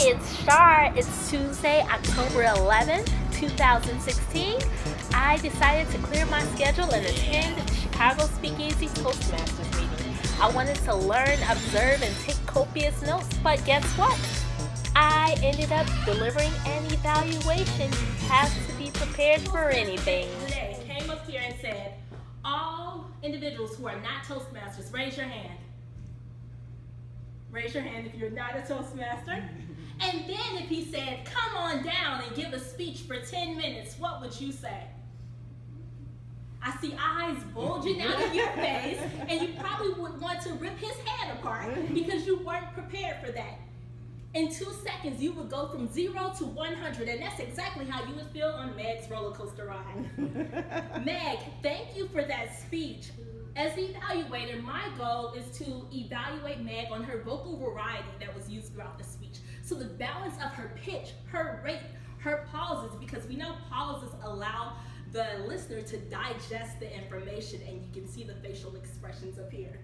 it's Shar. It's Tuesday, October 11th, 2016. I decided to clear my schedule and attend the Chicago Speakeasy Toastmasters Meeting. I wanted to learn, observe, and take copious notes, but guess what? I ended up delivering an evaluation. You have to be prepared for anything. Today came up here and said, all individuals who are not Toastmasters, raise your hand. Raise your hand if you're not a Toastmaster. And then if he said, come on down and give a speech for 10 minutes, what would you say? I see eyes bulging out of your face, and you probably would want to rip his head apart because you weren't prepared for that. In 2 seconds, you would go from 0 to 100, and that's exactly how you would feel on Meg's roller coaster ride. Meg, thank you for that speech. As the evaluator, my goal is to evaluate Meg on her vocal variety that was used throughout the speech. So the balance of her pitch, her rate, her pauses, because we know pauses allow the listener to digest the information, and you can see the facial expressions up here.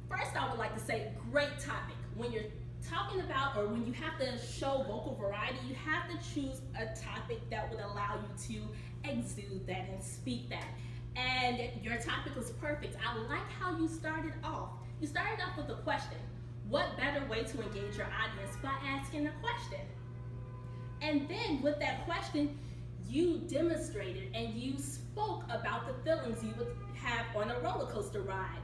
First, I would like to say, great topic. When you're talking about, or when you have to show vocal variety, you have to choose a topic that would allow you to exude that and speak that. And your topic was perfect. I like how you started off. You started off with a question. What better way to engage your audience by asking a question? And then with that question, you demonstrated and you spoke about the feelings you would have on a roller coaster ride.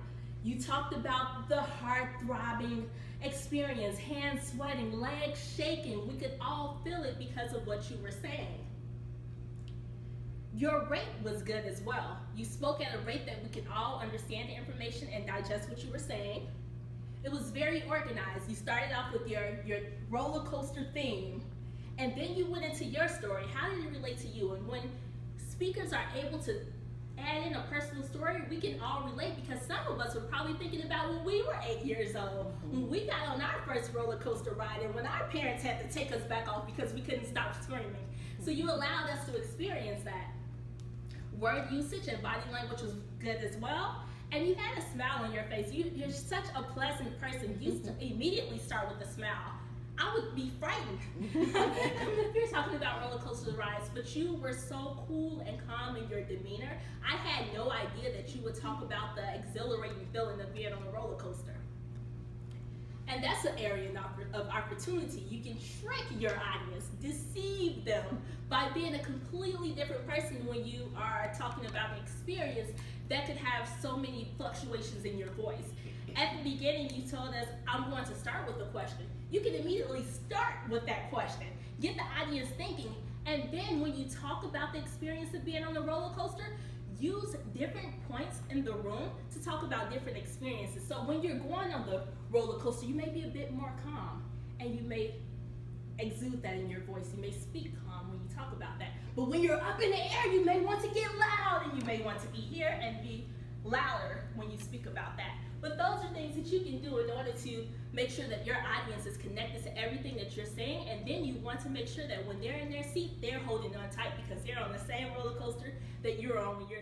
You talked about the heart-throbbing experience, hands sweating, legs shaking. We could all feel it because of what you were saying. Your rate was good as well. You spoke at a rate that we could all understand the information and digest what you were saying. It was very organized. You started off with your roller coaster theme, and then you went into your story. How did it relate to you? And when speakers are able to add in a personal story, we can all relate, because some of us were probably thinking about when we were 8 years old, when we got on our first roller coaster ride, and when our parents had to take us back off because we couldn't stop screaming. So you allowed us to experience that. Word usage and body language was good as well, and you had a smile on your face. You're such a pleasant person. You immediately start with a smile. I would be frightened if you're talking about roller coaster rides, but you were so cool and calm in your demeanor. I had no idea that you would talk about the exhilarating feeling of being on a roller coaster. And that's an area of opportunity. You can trick your audience, deceive them by being a completely different person when you are talking about an experience that could have so many fluctuations in your voice. At the beginning, you told us, I'm going to start with a question. You can immediately start with that question, get the audience thinking, and then when you talk about the experience of being on a roller coaster, use different points in the room to talk about different experiences. So when you're going on the roller coaster, you may be a bit more calm, and you may exude that in your voice. You may speak calm when you talk about that. But when you're up in the air, you may want to get loud, and you may want to be here and be louder when you speak about that. But those are things that you can do in order to make sure that your audience is connected to everything that you're saying, and then you want to make sure that when they're in their seat, they're holding on tight because they're on the same roller coaster that you're on when you're